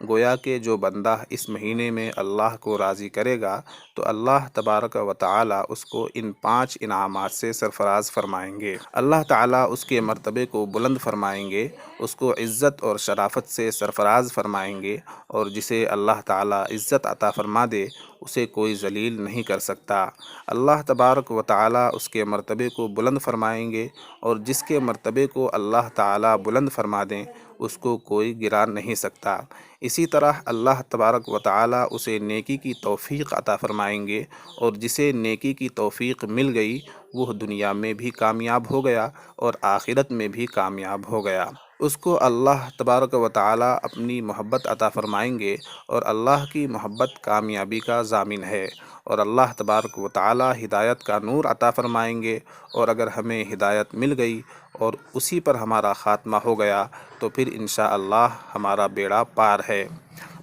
گویا کہ جو بندہ اس مہینے میں اللہ کو راضی کرے گا تو اللہ تبارک و تعالی اس کو ان 5 انعامات سے سرفراز فرمائیں گے۔ اللہ تعالی اس کے مرتبے کو بلند فرمائیں گے، اس کو عزت اور شرافت سے سرفراز فرمائیں گے، اور جسے اللہ تعالی عزت عطا فرما دے اسے کوئی ذلیل نہیں کر سکتا۔ اللہ تبارک و تعالی اس کے مرتبے کو بلند فرمائیں گے، اور جس کے مرتبے کو اللہ تعالی بلند فرما دیں اس کو کوئی گرا نہیں سکتا۔ اسی طرح اللہ تبارک و تعالی اسے نیکی کی توفیق عطا فرمائیں گے، اور جسے نیکی کی توفیق مل گئی وہ دنیا میں بھی کامیاب ہو گیا اور آخرت میں بھی کامیاب ہو گیا۔ اس کو اللہ تبارک و تعالی اپنی محبت عطا فرمائیں گے، اور اللہ کی محبت کامیابی کا ضامن ہے، اور اللہ تبارک و تعالی ہدایت کا نور عطا فرمائیں گے، اور اگر ہمیں ہدایت مل گئی اور اسی پر ہمارا خاتمہ ہو گیا تو پھر انشاءاللہ ہمارا بیڑا پار ہے۔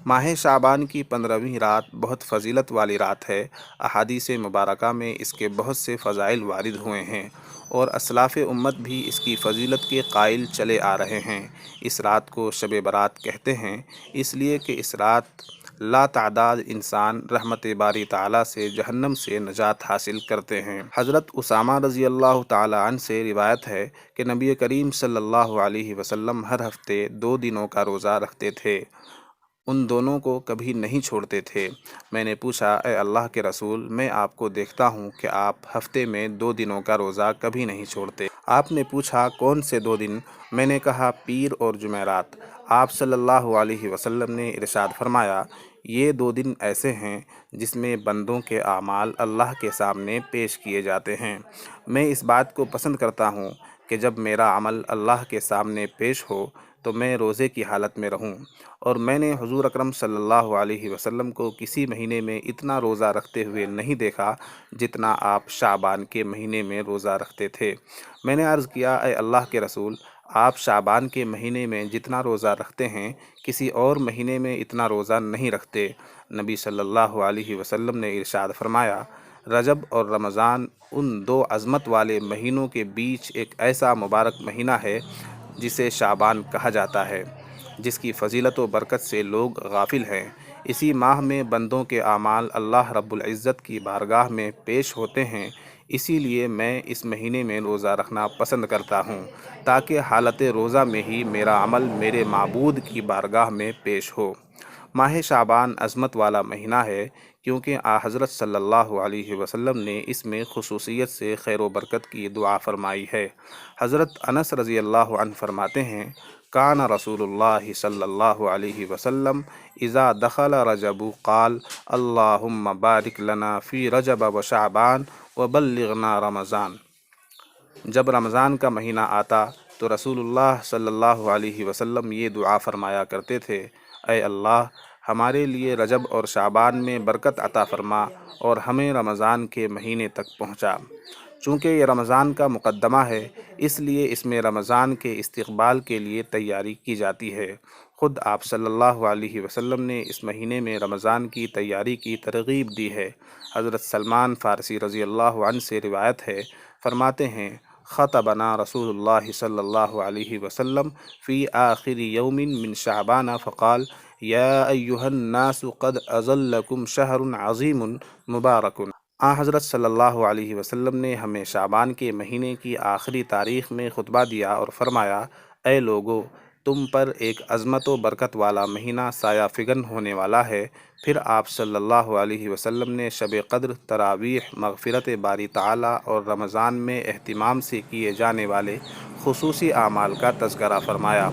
ماہ شعبان کی 15ویں رات بہت فضیلت والی رات ہے۔ احادیث مبارکہ میں اس کے بہت سے فضائل وارد ہوئے ہیں، اور اسلاف امت بھی اس کی فضیلت کے قائل چلے آ رہے ہیں۔ اس رات کو شب برات کہتے ہیں، اس لیے کہ اس رات لا تعداد انسان رحمت باری تعالیٰ سے جہنم سے نجات حاصل کرتے ہیں۔ حضرت اسامہ رضی اللہ تعالی عنہ سے روایت ہے کہ نبی کریم صلی اللہ علیہ وسلم ہر ہفتے 2 دنوں کا روزہ رکھتے تھے، ان دونوں کو کبھی نہیں چھوڑتے تھے۔ میں نے پوچھا، اے اللہ کے رسول، میں آپ کو دیکھتا ہوں کہ آپ ہفتے میں 2 دنوں کا روزہ کبھی نہیں چھوڑتے۔ آپ نے پوچھا کون سے 2 دن؟ میں نے کہا پیر اور جمعرات۔ آپ صلی اللہ علیہ وسلم نے ارشاد فرمایا، یہ 2 دن ایسے ہیں جس میں بندوں کے اعمال اللہ کے سامنے پیش کیے جاتے ہیں۔ میں اس بات کو پسند کرتا ہوں کہ جب میرا عمل اللہ کے سامنے پیش ہو تو میں روزے کی حالت میں رہوں، اور میں نے حضور اکرم صلی اللہ علیہ وسلم کو کسی مہینے میں اتنا روزہ رکھتے ہوئے نہیں دیکھا جتنا آپ شعبان کے مہینے میں روزہ رکھتے تھے۔ میں نے عرض کیا، اے اللہ کے رسول، آپ شعبان کے مہینے میں جتنا روزہ رکھتے ہیں کسی اور مہینے میں اتنا روزہ نہیں رکھتے۔ نبی صلی اللہ علیہ وسلم نے ارشاد فرمایا، رجب اور رمضان ان 2 عظمت والے مہینوں کے بیچ ایک ایسا مبارک مہینہ ہے جسے شعبان کہا جاتا ہے، جس کی فضیلت و برکت سے لوگ غافل ہیں۔ اسی ماہ میں بندوں کے اعمال اللہ رب العزت کی بارگاہ میں پیش ہوتے ہیں، اسی لیے میں اس مہینے میں روزہ رکھنا پسند کرتا ہوں تاکہ حالت روزہ میں ہی میرا عمل میرے معبود کی بارگاہ میں پیش ہو۔ ماہ شعبان عظمت والا مہینہ ہے کیونکہ حضرت صلی اللہ علیہ وسلم نے اس میں خصوصیت سے خیر و برکت کی دعا فرمائی ہے۔ حضرت انس رضی اللہ عنہ فرماتے ہیں، کان رسول اللہ صلی اللہ علیہ وسلم اذا دخل رجب قال اللہم بارک لنا فی رجب و شعبان وبلغنا رمضان۔ جب رمضان کا مہینہ آتا تو رسول اللہ صلی اللہ علیہ وسلم یہ دعا فرمایا کرتے تھے، اے اللہ ہمارے لیے رجب اور شعبان میں برکت عطا فرما اور ہمیں رمضان کے مہینے تک پہنچا۔ چونکہ یہ رمضان کا مقدمہ ہے اس لیے اس میں رمضان کے استقبال کے لیے تیاری کی جاتی ہے۔ خود آپ صلی اللہ علیہ وسلم نے اس مہینے میں رمضان کی تیاری کی ترغیب دی ہے۔ حضرت سلمان فارسی رضی اللہ عنہ سے روایت ہے، فرماتے ہیں، خطبنا رسول اللہ صلی اللہ علیہ وسلم فی آخر یوم من شعبان فقال یا ایہا الناس قد اظلکم شہر عظیم مبارک۔ حضرت صلی اللہ علیہ وسلم نے ہمیں شعبان کے مہینے کی آخری تاریخ میں خطبہ دیا اور فرمایا، اے لوگو، تم پر ایک عظمت و برکت والا مہینہ سایہ فگن ہونے والا ہے۔ پھر آپ صلی اللہ علیہ وسلم نے شب قدر، تراویح، مغفرت باری تعالیٰ اور رمضان میں اہتمام سے کیے جانے والے خصوصی اعمال کا تذکرہ فرمایا۔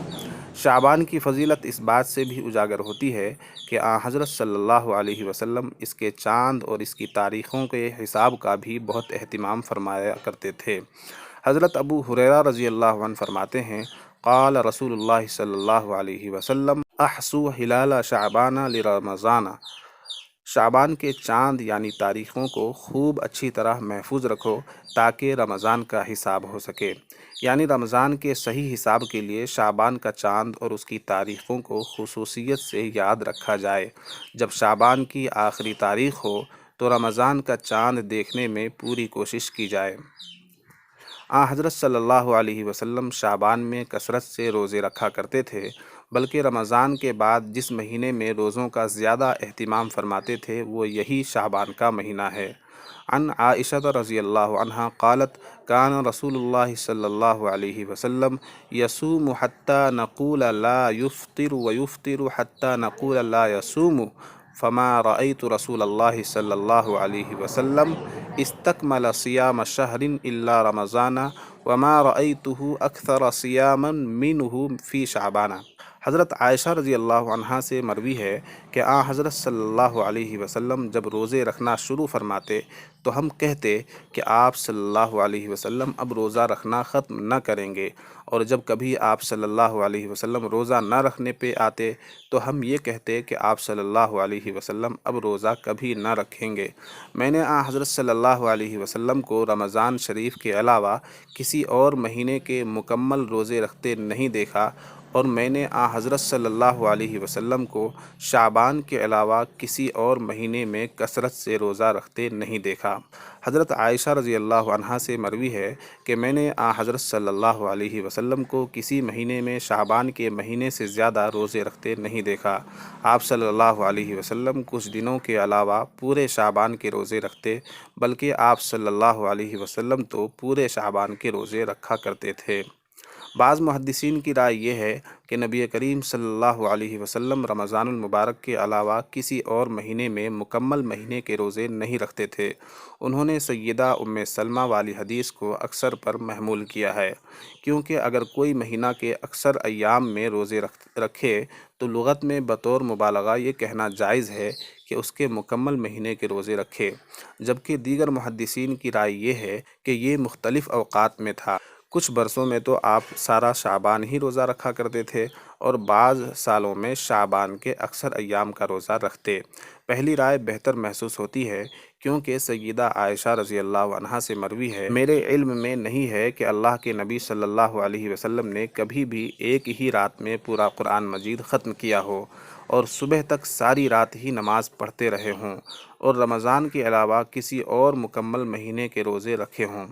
شعبان کی فضیلت اس بات سے بھی اجاگر ہوتی ہے کہ حضرت صلی اللہ علیہ وسلم اس کے چاند اور اس کی تاریخوں کے حساب کا بھی بہت اہتمام فرمایا کرتے تھے۔ حضرت ابو ہریرہ رضی اللہ عنہ فرماتے ہیں، قال رسول اللہ صلی اللہ علیہ وسلم احصوا ہلال شعبان لرمضان۔ شعبان کے چاند یعنی تاریخوں کو خوب اچھی طرح محفوظ رکھو تاکہ رمضان کا حساب ہو سکے۔ یعنی رمضان کے صحیح حساب کے لیے شعبان کا چاند اور اس کی تاریخوں کو خصوصیت سے یاد رکھا جائے۔ جب شعبان کی آخری تاریخ ہو تو رمضان کا چاند دیکھنے میں پوری کوشش کی جائے۔ حضرت صلی اللہ علیہ وسلم شعبان میں کثرت سے روزے رکھا کرتے تھے۔ بلکہ رمضان کے بعد جس مہینے میں روزوں کا زیادہ اہتمام فرماتے تھے وہ یہی شعبان کا مہینہ ہے۔ عن عائشہ رضی اللہ عنہا قالت کان رسول اللہ صلی اللہ علیہ وسلم یصوم حتی نقول لا یفطر ویفطر حتی نقول لا یصوم فما رأیت رسول اللہ صلی اللہ علیہ وسلم استکمل صیام شہر الا رمضان وما رأیتہ اکثر صیاما منہ فی شعبان۔ حضرت عائشہ رضی اللہ عنہا سے مروی ہے کہ حضرت صلی اللہ علیہ وسلم جب روزے رکھنا شروع فرماتے تو ہم کہتے کہ آپ صلی اللہ علیہ وسلم اب روزہ رکھنا ختم نہ کریں گے، اور جب کبھی آپ صلی اللہ علیہ وسلم روزہ نہ رکھنے پہ آتے تو ہم یہ کہتے کہ آپ صلی اللہ علیہ وسلم اب روزہ کبھی نہ رکھیں گے۔ میں نے حضرت صلی اللہ علیہ وسلم کو رمضان شریف کے علاوہ کسی اور مہینے کے مکمل روزے رکھتے نہیں دیکھا، اور میں نے حضرت صلی اللہ علیہ وسلم کو شعبان کے علاوہ کسی اور مہینے میں کثرت سے روزہ رکھتے نہیں دیکھا۔ حضرت عائشہ رضی اللہ عنہا سے مروی ہے کہ میں نے حضرت صلی اللہ علیہ وسلم کو کسی مہینے میں شعبان کے مہینے سے زیادہ روزے رکھتے نہیں دیکھا۔ آپ صلی اللہ علیہ وسلم کچھ دنوں کے علاوہ پورے شعبان کے روزے رکھتے، بلکہ آپ صلی اللہ علیہ وسلم تو پورے شعبان کے روزے رکھا کرتے تھے۔ بعض محدثین کی رائے یہ ہے کہ نبی کریم صلی اللہ علیہ وسلم رمضان المبارک کے علاوہ کسی اور مہینے میں مکمل مہینے کے روزے نہیں رکھتے تھے۔ انہوں نے سیدہ ام سلمہ والی حدیث کو اکثر پر محمول کیا ہے، کیونکہ اگر کوئی مہینہ کے اکثر ایام میں روزے رکھے تو لغت میں بطور مبالغہ یہ کہنا جائز ہے کہ اس کے مکمل مہینے کے روزے رکھے، جبکہ دیگر محدثین کی رائے یہ ہے کہ یہ مختلف اوقات میں تھا۔ کچھ برسوں میں تو آپ سارا شعبان ہی روزہ رکھا کرتے تھے، اور بعض سالوں میں شعبان کے اکثر ایام کا روزہ رکھتے۔ پہلی رائے بہتر محسوس ہوتی ہے، کیونکہ سیدہ عائشہ رضی اللہ عنہا سے مروی ہے میرے علم میں نہیں ہے کہ اللہ کے نبی صلی اللہ علیہ وسلم نے کبھی بھی ایک ہی رات میں پورا قرآن مجید ختم کیا ہو اور صبح تک ساری رات ہی نماز پڑھتے رہے ہوں، اور رمضان کے علاوہ کسی اور مکمل مہینے کے روزے رکھے ہوں۔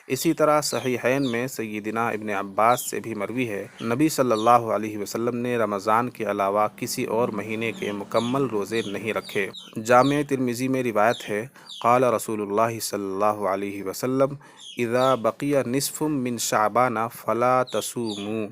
اسی طرح صحیحین میں سیدنا ابن عباس سے بھی مروی ہے نبی صلی اللہ علیہ وسلم نے رمضان کے علاوہ کسی اور مہینے کے مکمل روزے نہیں رکھے۔ جامع ترمذی میں روایت ہے قال رسول اللہ صلی اللہ علیہ وسلم اذا بقی نصف من شعبان فلا تصوموا۔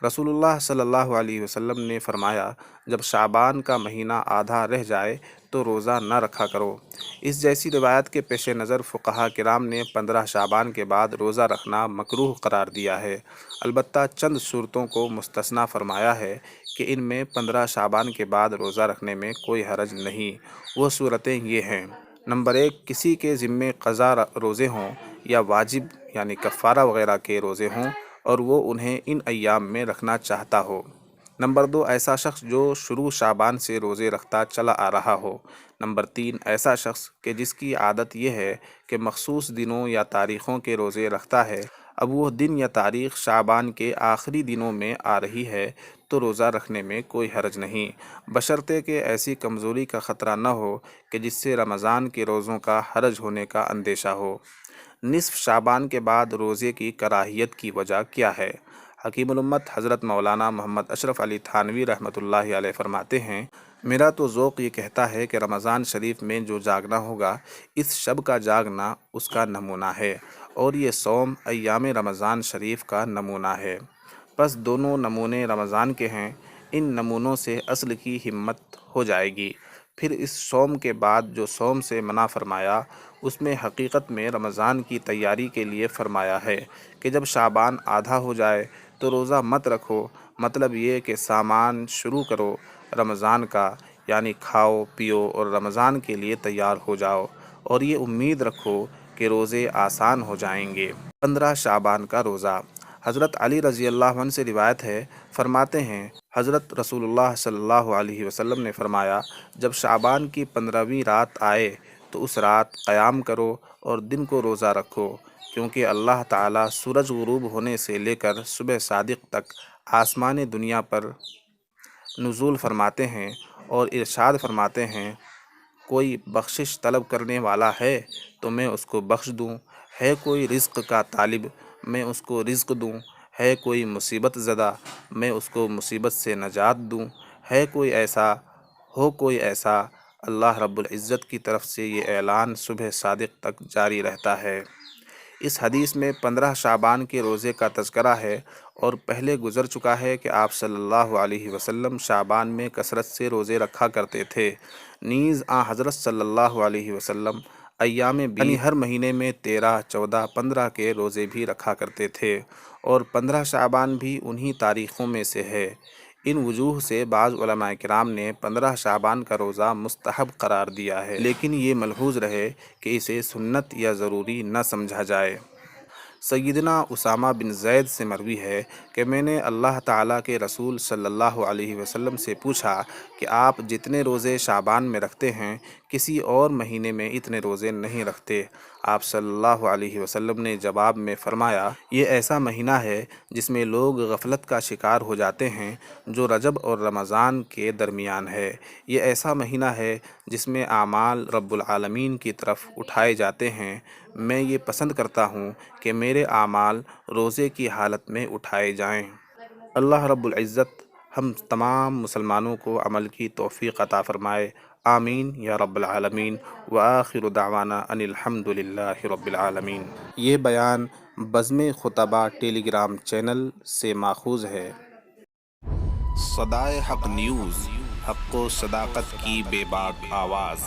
رسول اللہ صلی اللہ علیہ وسلم نے فرمایا جب شعبان کا مہینہ آدھا رہ جائے تو روزہ نہ رکھا کرو۔ اس جیسی روایت کے پیش نظر فقہاء کرام نے 15 شعبان کے بعد روزہ رکھنا مکروہ قرار دیا ہے، البتہ چند صورتوں کو مستثنیٰ فرمایا ہے کہ ان میں 15 شعبان کے بعد روزہ رکھنے میں کوئی حرج نہیں۔ وہ صورتیں یہ ہیں: نمبر 1، کسی کے ذمے قضا روزے ہوں یا واجب یعنی کفارہ وغیرہ کے روزے ہوں اور وہ انہیں ان ایام میں رکھنا چاہتا ہو۔ نمبر 2، ایسا شخص جو شروع شعبان سے روزے رکھتا چلا آ رہا ہو۔ نمبر 3، ایسا شخص کہ جس کی عادت یہ ہے کہ مخصوص دنوں یا تاریخوں کے روزے رکھتا ہے، اب وہ دن یا تاریخ شعبان کے آخری دنوں میں آ رہی ہے تو روزہ رکھنے میں کوئی حرج نہیں، بشرطے کہ ایسی کمزوری کا خطرہ نہ ہو کہ جس سے رمضان کے روزوں کا حرج ہونے کا اندیشہ ہو۔ نصف شعبان کے بعد روزے کی کراہیت کی وجہ کیا ہے؟ حکیم الامت حضرت مولانا محمد اشرف علی تھانوی رحمۃ اللہ علیہ فرماتے ہیں میرا تو ذوق یہ کہتا ہے کہ رمضان شریف میں جو جاگنا ہوگا اس شب کا جاگنا اس کا نمونہ ہے، اور یہ صوم ایام رمضان شریف کا نمونہ ہے۔ بس دونوں نمونے رمضان کے ہیں، ان نمونوں سے اصل کی ہمت ہو جائے گی۔ پھر اس صوم کے بعد جو صوم سے منع فرمایا اس میں حقیقت میں رمضان کی تیاری کے لیے فرمایا ہے کہ جب شعبان آدھا ہو جائے تو روزہ مت رکھو، مطلب یہ کہ سامان شروع کرو رمضان کا، یعنی کھاؤ پیو اور رمضان کے لیے تیار ہو جاؤ، اور یہ امید رکھو کہ روزے آسان ہو جائیں گے۔ 15 شعبان کا روزہ۔ حضرت علی رضی اللہ عنہ سے روایت ہے، فرماتے ہیں حضرت رسول اللہ صلی اللہ علیہ وسلم نے فرمایا جب شعبان کی 15ویں رات آئے تو اس رات قیام کرو اور دن کو روزہ رکھو، کیونکہ اللہ تعالیٰ سورج غروب ہونے سے لے کر صبح صادق تک آسمان دنیا پر نزول فرماتے ہیں اور ارشاد فرماتے ہیں کوئی بخشش طلب کرنے والا ہے تو میں اس کو بخش دوں، ہے کوئی رزق کا طالب میں اس کو رزق دوں، ہے کوئی مصیبت زدہ میں اس کو مصیبت سے نجات دوں، ہے کوئی ایسا، ہو کوئی ایسا، اللہ رب العزت کی طرف سے یہ اعلان صبح صادق تک جاری رہتا ہے۔ اس حدیث میں 15 شعبان کے روزے کا تذکرہ ہے، اور پہلے گزر چکا ہے کہ آپ صلی اللہ علیہ وسلم شعبان میں کثرت سے روزے رکھا کرتے تھے۔ نیز حضرت صلی اللہ علیہ وسلم ایام بیض یعنی ہر مہینے میں 13، 14، 15 کے روزے بھی رکھا کرتے تھے، اور 15 شعبان بھی انہی تاریخوں میں سے ہے۔ ان وجوہ سے بعض علماء کرام نے 15 شعبان کا روزہ مستحب قرار دیا ہے، لیکن یہ ملحوظ رہے کہ اسے سنت یا ضروری نہ سمجھا جائے۔ سیدنا اسامہ بن زید سے مروی ہے کہ میں نے اللہ تعالیٰ کے رسول صلی اللہ علیہ وسلم سے پوچھا کہ آپ جتنے روزے شعبان میں رکھتے ہیں کسی اور مہینے میں اتنے روزے نہیں رکھتے۔ آپ صلی اللہ علیہ وسلم نے جواب میں فرمایا، یہ ایسا مہینہ ہے جس میں لوگ غفلت کا شکار ہو جاتے ہیں، جو رجب اور رمضان کے درمیان ہے۔ یہ ایسا مہینہ ہے جس میں اعمال رب العالمین کی طرف اٹھائے جاتے ہیں۔ میں یہ پسند کرتا ہوں کہ میرے اعمال روزے کی حالت میں اٹھائے جائیں۔ اللہ رب العزت ہم تمام مسلمانوں کو عمل کی توفیق عطا فرمائے، آمین یا رب العالمین۔ وآخر دعوانا ان الحمد للہ رب العالمین۔ یہ بیان بزم خطبہ ٹیلی گرام چینل سے ماخوذ ہے۔ صدائے حق نیوز، حق و صداقت کی بے باک آواز۔